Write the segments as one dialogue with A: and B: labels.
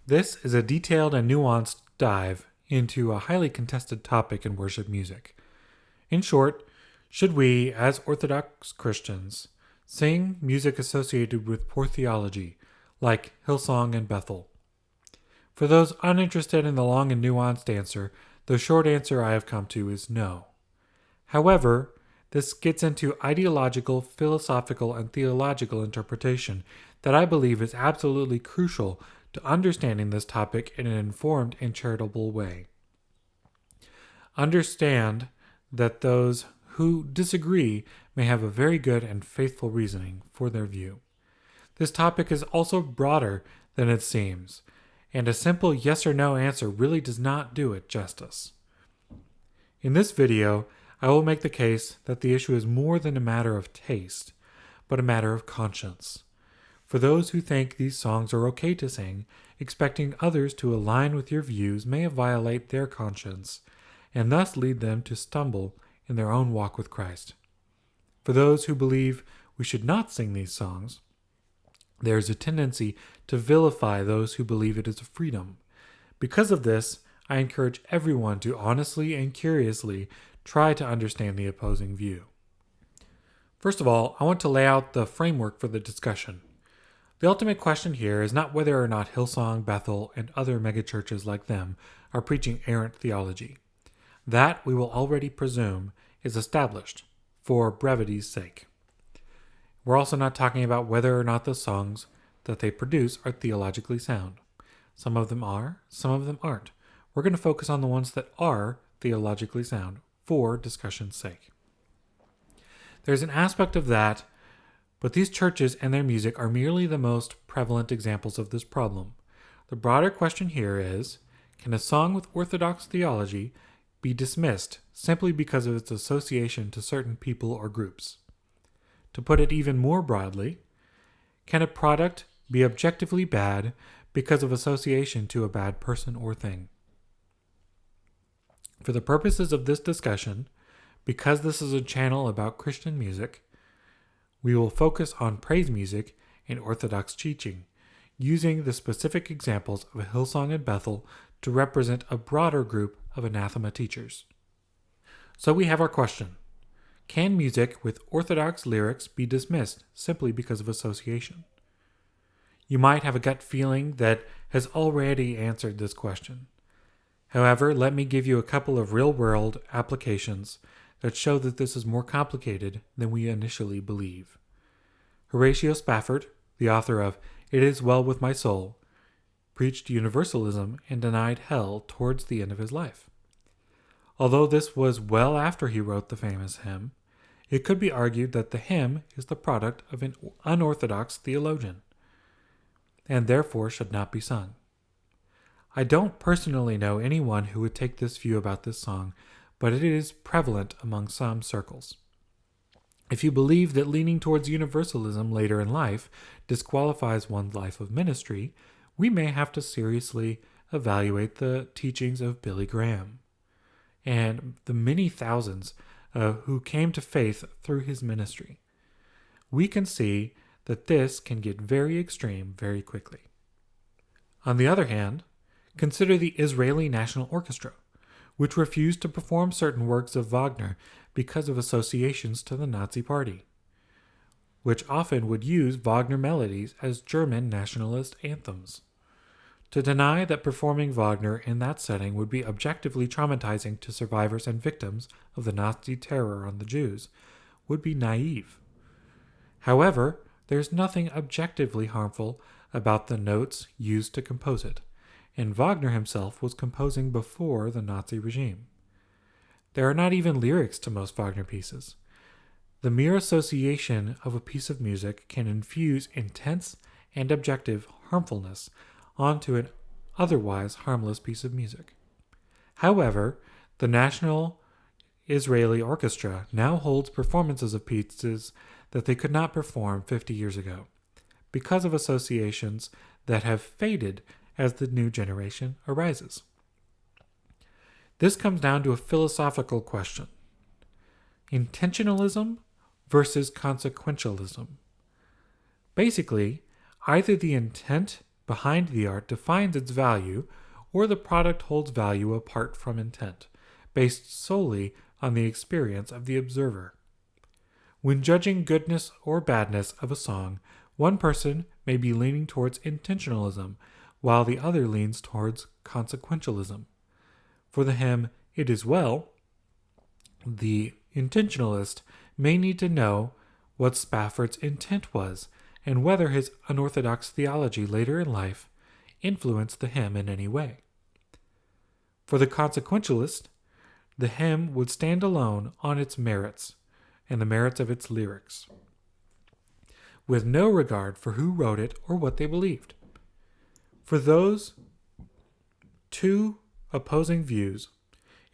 A: This is a detailed and nuanced dive into a highly contested topic in worship music. In short, should we, as Orthodox Christians, sing music associated with poor theology, like Hillsong and Bethel? For those uninterested in the long and nuanced answer, the short answer I have come to is no. However, this gets into ideological, philosophical, and theological interpretation that I believe is absolutely crucial to understanding this topic in an informed and charitable way. Understand that those who disagree may have a very good and faithful reasoning for their view. This topic is also broader than it seems, and a simple yes or no answer really does not do it justice. In this video, I will make the case that the issue is more than a matter of taste, but a matter of conscience. For those who think these songs are okay to sing, expecting others to align with your views may violate their conscience, and thus lead them to stumble in their own walk with Christ. For those who believe we should not sing these songs, there is a tendency to vilify those who believe it is a freedom. Because of this, I encourage everyone to honestly and curiously try to understand the opposing view. First of all, I want to lay out the framework for the discussion. The ultimate question here is not whether or not Hillsong, Bethel, and other megachurches like them are preaching errant theology. That, we will already presume, is established for brevity's sake. We're also not talking about whether or not the songs that they produce are theologically sound. Some of them are, some of them aren't. We're going to focus on the ones that are theologically sound for discussion's sake. There's an aspect of that, but these churches and their music are merely the most prevalent examples of this problem. The broader question here is, can a song with orthodox theology be dismissed simply because of its association to certain people or groups? To put it even more broadly, can a product be objectively bad because of association to a bad person or thing? For the purposes of this discussion, because this is a channel about Christian music, we will focus on praise music and Orthodox teaching, using the specific examples of Hillsong and Bethel to represent a broader group of anathema teachers. So we have our question. Can music with Orthodox lyrics be dismissed simply because of association? You might have a gut feeling that has already answered this question. However, let me give you a couple of real-world applications that show that this is more complicated than we initially believe. Horatio Spafford, the author of It Is Well With My Soul, preached universalism and denied hell towards the end of his life. Although this was well after he wrote the famous hymn, it could be argued that the hymn is the product of an unorthodox theologian, and therefore should not be sung. I don't personally know anyone who would take this view about this song, but it is prevalent among some circles. If you believe that leaning towards universalism later in life disqualifies one's life of ministry, we may have to seriously evaluate the teachings of Billy Graham and the many thousands who came to faith through his ministry. We can see that this can get very extreme very quickly. On the other hand, consider the Israeli National Orchestra, which refused to perform certain works of Wagner because of associations to the Nazi Party, which often would use Wagner melodies as German nationalist anthems. To deny that performing Wagner in that setting would be objectively traumatizing to survivors and victims of the Nazi terror on the Jews would be naive. However, there's nothing objectively harmful about the notes used to compose it, and Wagner himself was composing before the Nazi regime. There are not even lyrics to most Wagner pieces. The mere association of a piece of music can infuse intense and objective harmfulness onto an otherwise harmless piece of music. However, the National Israeli Orchestra now holds performances of pieces that they could not perform 50 years ago, because of associations that have faded as the new generation arises. This comes down to a philosophical question: intentionalism versus consequentialism. Basically, either the intent behind the art defines its value, or the product holds value apart from intent, based solely on the experience of the observer. When judging goodness or badness of a song, one person may be leaning towards intentionalism, while the other leans towards consequentialism. For the hymn, "It Is Well," the intentionalist may need to know what Spafford's intent was and whether his unorthodox theology later in life influenced the hymn in any way. For the consequentialist, the hymn would stand alone on its merits and the merits of its lyrics, with no regard for who wrote it or what they believed. For those two opposing views,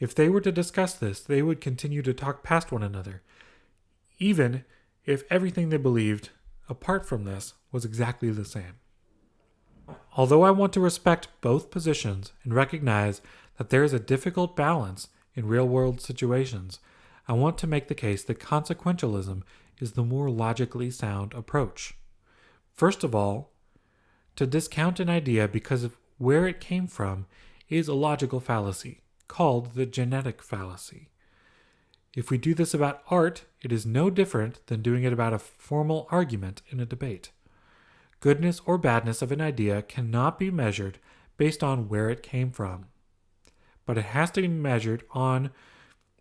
A: if they were to discuss this, they would continue to talk past one another, even if everything they believed apart from this was exactly the same. Although I want to respect both positions and recognize that there is a difficult balance in real-world situations, I want to make the case that consequentialism is the more logically sound approach. First of all, to discount an idea because of where it came from is a logical fallacy, called the genetic fallacy. If we do this about art, it is no different than doing it about a formal argument in a debate. Goodness or badness of an idea cannot be measured based on where it came from, but it has to be measured on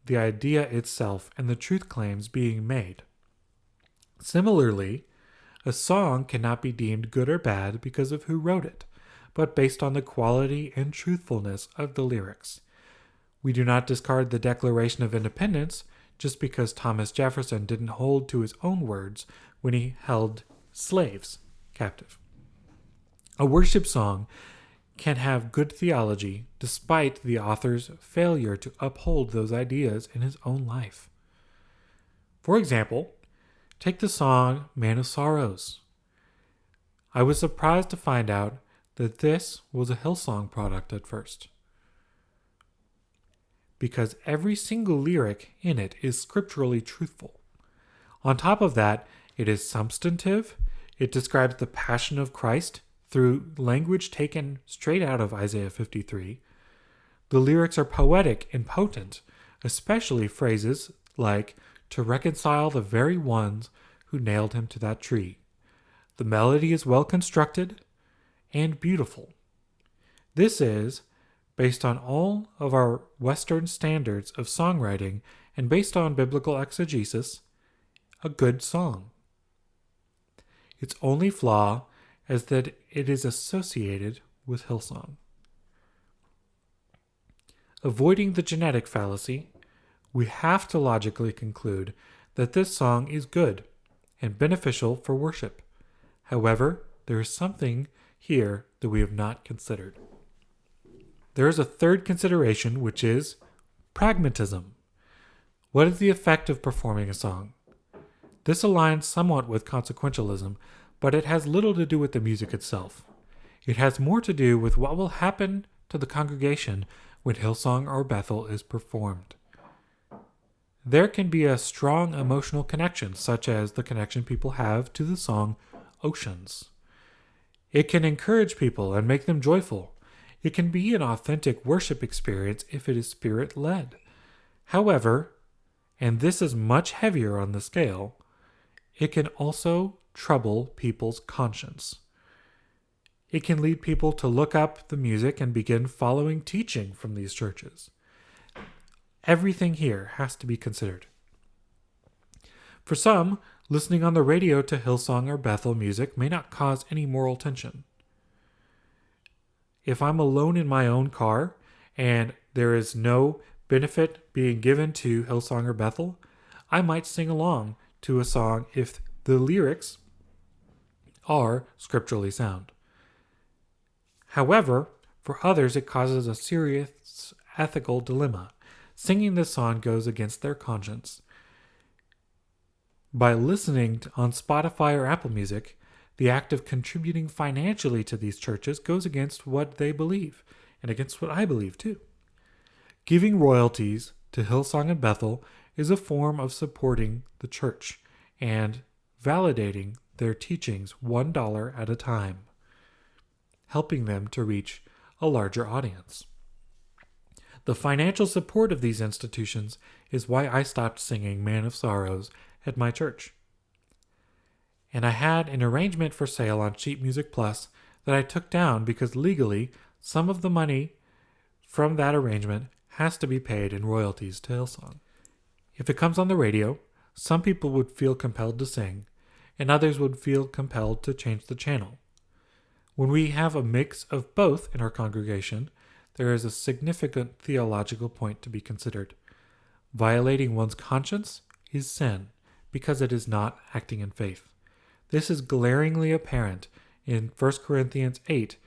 A: the idea itself and the truth claims being made. Similarly, a song cannot be deemed good or bad because of who wrote it, but based on the quality and truthfulness of the lyrics. We do not discard the Declaration of Independence just because Thomas Jefferson didn't hold to his own words when he held slaves captive. A worship song can have good theology despite the author's failure to uphold those ideas in his own life. For example, take the song "Man of Sorrows." I was surprised to find out that this was a Hillsong product at first, because every single lyric in it is scripturally truthful. On top of that, it is substantive. It describes the passion of Christ through language taken straight out of Isaiah 53. The lyrics are poetic and potent, especially phrases like "to reconcile the very ones who nailed him to that tree." The melody is well constructed and beautiful. This is, based on all of our Western standards of songwriting and based on biblical exegesis, a good song. Its only flaw is that it is associated with Hillsong. Avoiding the genetic fallacy, we have to logically conclude that this song is good and beneficial for worship. However, there is something here that we have not considered. There is a third consideration, which is pragmatism. What is the effect of performing a song? This aligns somewhat with consequentialism, but it has little to do with the music itself. It has more to do with what will happen to the congregation when Hillsong or Bethel is performed. There can be a strong emotional connection, such as the connection people have to the song Oceans. It can encourage people and make them joyful. It can be an authentic worship experience if it is spirit-led. However, and this is much heavier on the scale, it can also trouble people's conscience. It can lead people to look up the music and begin following teaching from these churches. Everything here has to be considered. For some, listening on the radio to Hillsong or Bethel music may not cause any moral tension. If I'm alone in my own car and there is no benefit being given to Hillsong or Bethel, I might sing along to a song if the lyrics are scripturally sound. However, for others it causes a serious ethical dilemma. Singing this song goes against their conscience. By listening on Spotify or Apple Music, the act of contributing financially to these churches goes against what they believe, and against what I believe too. Giving royalties to Hillsong and Bethel is a form of supporting the church and validating their teachings $1 at a time. helping them to reach a larger audience. The financial support of these institutions is why I stopped singing Man of Sorrows at my church. And I had an arrangement for sale on Sheet Music Plus that I took down because legally some of the money from that arrangement has to be paid in royalties to Hillsong. If it comes on the radio, some people would feel compelled to sing, and others would feel compelled to change the channel. When we have a mix of both in our congregation, there is a significant theological point to be considered. Violating one's conscience is sin because it is not acting in faith. This is glaringly apparent in 1 Corinthians 8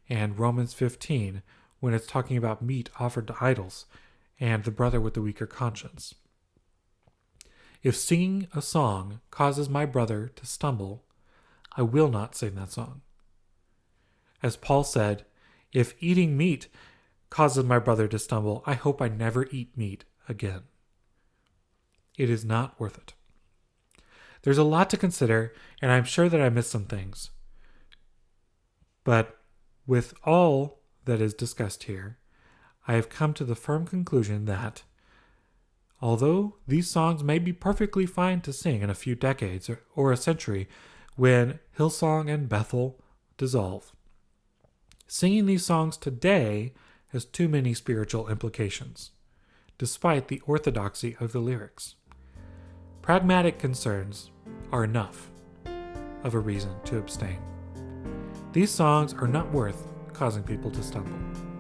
A: and Romans 15 when it's talking about meat offered to idols and the brother with the weaker conscience. If singing a song causes my brother to stumble, I will not sing that song. As Paul said, if eating meat causes my brother to stumble, I hope I never eat meat again. It is not worth it. There's a lot to consider, and I'm sure that I missed some things. But with all that is discussed here, I have come to the firm conclusion that, although these songs may be perfectly fine to sing in a few decades or a century when Hillsong and Bethel dissolve, singing these songs today has too many spiritual implications, despite the orthodoxy of the lyrics. Pragmatic concerns are enough of a reason to abstain. These songs are not worth causing people to stumble.